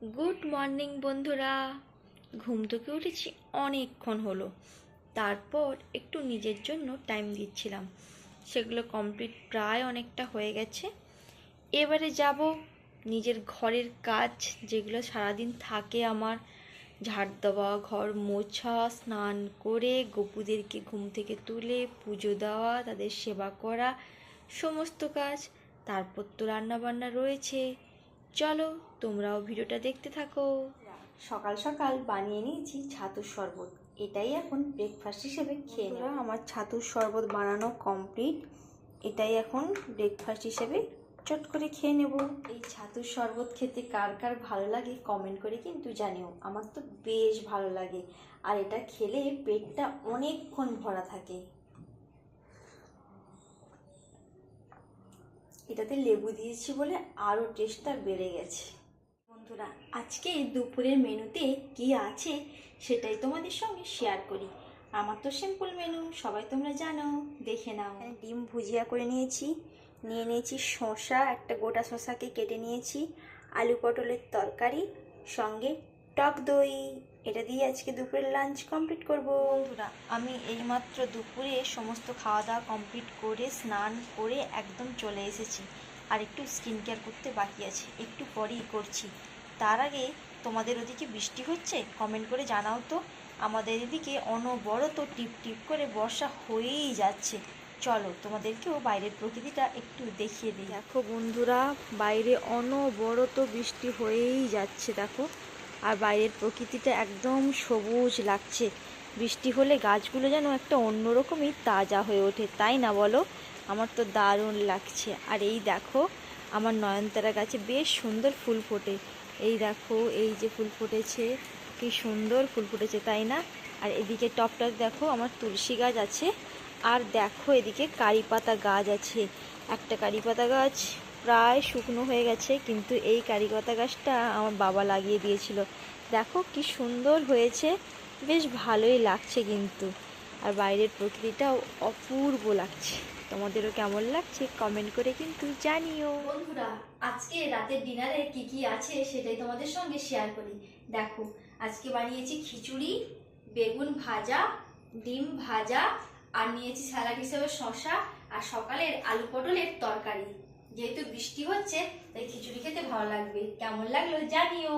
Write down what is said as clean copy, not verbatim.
Good morning বন্ধুরা। ঘুম থেকে উঠেছি অনেকক্ষণ হলো, তারপর একটু নিজের জন্য টাইম দিচ্ছিলাম, সেগুলো কমপ্লিট প্রায় অনেকটা হয়ে গেছে। এবারে যাব নিজের ঘরের কাজ, যেগুলো সারাদিন থাকে আমার, ঝাড় দেওয়া, ঘর মোছা, স্নান করে গপুদেরকে ঘুম থেকে তুলে পুজো দেওয়া, তাদের সেবা করা, সমস্ত কাজ। তারপর তো রান্নাবান্না রয়েছে। চলো তোমরাও ভিডিওটা দেখতে থাকো। সকাল সকাল বানিয়ে নিয়েছি ছাতুর শরবত, এটাই এখন ব্রেকফাস্ট হিসেবে খেয়ে নেব। আমার ছাতুর শরবত বানানো কমপ্লিট, এটাই এখন ব্রেকফাস্ট হিসেবে চট করে খেয়ে নেব। এই ছাতুর শরবত খেতে কার কার ভালো লাগে কমেন্ট করে কিন্তু জানিও। আমার তো বেশ ভালো লাগে, আর এটা খেলে পেটটা অনেকক্ষণ ভরা থাকে। এটাতে লেবু দিয়েছি বলে আরও টেস্টটা বেড়ে গেছে। বন্ধুরা, আজকে দুপুরের মেনুতে কি আছে সেটাই তোমাদের সঙ্গে শেয়ার করি। আমার তো সিম্পল মেনু, সবাই তোমরা জানো, দেখে নাও। ডিম ভুজিয়া করে নিয়েছি, নিয়ে নিয়েছি শসা, একটা গোটা শসাকে কেটে নিয়েছি, আলু পটলের তরকারি, সঙ্গে টক দই। এটা দিয়ে আজকে দুপুরের লাঞ্চ কমপ্লিট করব। বন্ধুরা, আমি এইমাত্র দুপুরে সমস্ত খাওয়া দাওয়া কমপ্লিট করে স্নান করে একদম চলে এসেছি, আর একটু স্কিন কেয়ার করতে বাকি আছে, একটু পরেই করছি। তার আগে তোমাদের ওদিকে বৃষ্টি হচ্ছে কমেন্ট করে জানাও তো। আমাদের এদিকে অনবরত টিপ টিপ করে বর্ষা হয়েই যাচ্ছে। চলো তোমাদেরকেও বাইরের প্রকৃতিটা একটু দেখিয়ে দিই। দেখো বন্ধুরা, বাইরে অনবরত বৃষ্টি হয়েই যাচ্ছে দেখো, আর বাইরের প্রকৃতিটা একদম সবুজ লাগছে। বৃষ্টি হলে গাছগুলো যেন একটা অন্যরকমই তাজা হয়ে ওঠে, তাই না বলো? আমার তো দারুণ লাগছে। আর এই দেখো, আমার নয়নতারা গাছে বেশ সুন্দর ফুল ফোটে। এই দেখো, এই যে ফুল ফুটেছে, কি সুন্দর ফুল ফুটেছে, তাই না? আর এদিকে টপটাতে দেখো আমার তুলসী গাছ আছে, আর দেখো এদিকে কারি পাতা গাছ আছে। একটা কারি পাতা গাছ প্রায় শুকনো হয়ে গেছে, কিন্তু এই কারি পাতা গাছটা আমার বাবা লাগিয়ে দিয়েছিল। দেখো কি সুন্দর হয়েছে, বেশ ভালোই লাগছে কিন্তু। আর বাইরের প্রকৃতিটাও অপূর্ব লাগছে। তোমাদেরও কেমন লাগছে কমেন্ট করে কিন্তু জানিও। বন্ধুরা, আজকে রাতের ডিনারে কি কি আছে সেটাই তোমাদের সঙ্গে শেয়ার করি। দেখো, আজকে বানিয়েছি খিচুড়ি, বেগুন ভাজা, ডিম ভাজা, আর নিয়েছি স্যালাড হিসেবে শসা, আর সকালের আলু পটলের তরকারি। যেহেতু বৃষ্টি হচ্ছে তাই খিচুড়ি খেতে ভালো লাগবে। কেমন লাগলো জানিও।